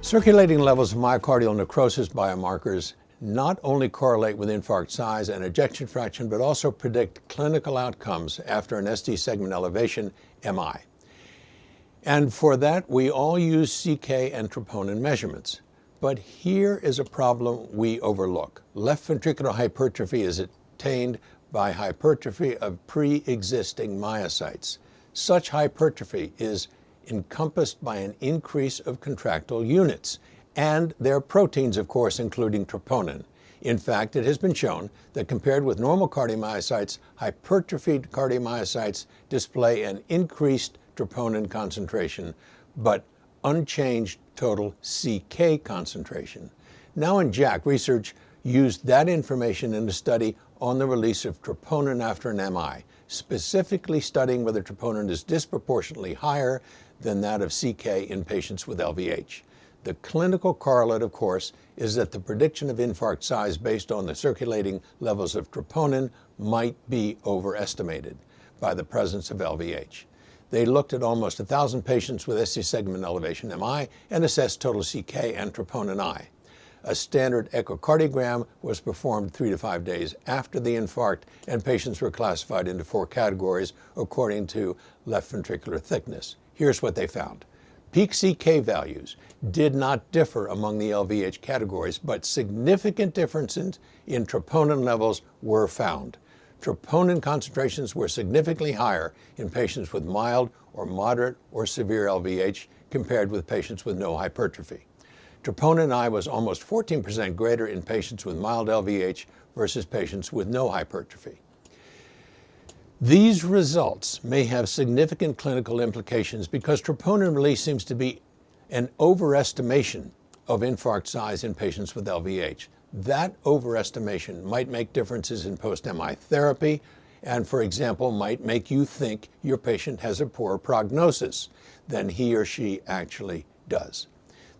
Circulating levels of myocardial necrosis biomarkers not only correlate with infarct size and ejection fraction, but also predict clinical outcomes after an ST segment elevation, MI. And for that, we all use CK and troponin measurements. But here is a problem we overlook. Left ventricular hypertrophy is attained by hypertrophy of pre-existing myocytes. Such hypertrophy is encompassed by an increase of contractile units and their proteins, of course, including troponin. In fact, it has been shown that compared with normal cardiomyocytes, hypertrophied cardiomyocytes display an increased troponin concentration, but unchanged total CK concentration. Now in JACC, research used that information in a study on the release of troponin after an MI, specifically studying whether troponin is disproportionately higher than that of CK in patients with LVH. The clinical correlate, of course, is that the prediction of infarct size based on the circulating levels of troponin might be overestimated by the presence of LVH. They looked at almost 1,000 patients with ST segment elevation MI and assessed total CK and troponin I. A standard echocardiogram was performed 3 to 5 days after the infarct, and patients were classified into 4 categories according to left ventricular thickness. Here's what they found. Peak CK values did not differ among the LVH categories, but significant differences in troponin levels were found. Troponin concentrations were significantly higher in patients with mild or moderate or severe LVH compared with patients with no hypertrophy. Troponin I was almost 14% greater in patients with mild LVH versus patients with no hypertrophy. These results may have significant clinical implications because troponin release seems to be an overestimation of infarct size in patients with LVH. That overestimation might make differences in post-MI therapy and, for example, might make you think your patient has a poorer prognosis than he or she actually does.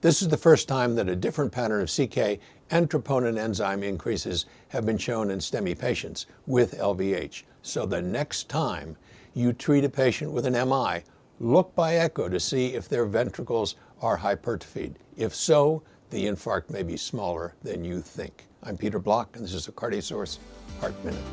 This is the first time that a different pattern of CK and troponin enzyme increases have been shown in STEMI patients with LVH. So the next time you treat a patient with an MI, look by echo to see if their ventricles are hypertrophied. If so, the infarct may be smaller than you think. I'm Peter Block, and this is a CardioSource Heart Minute.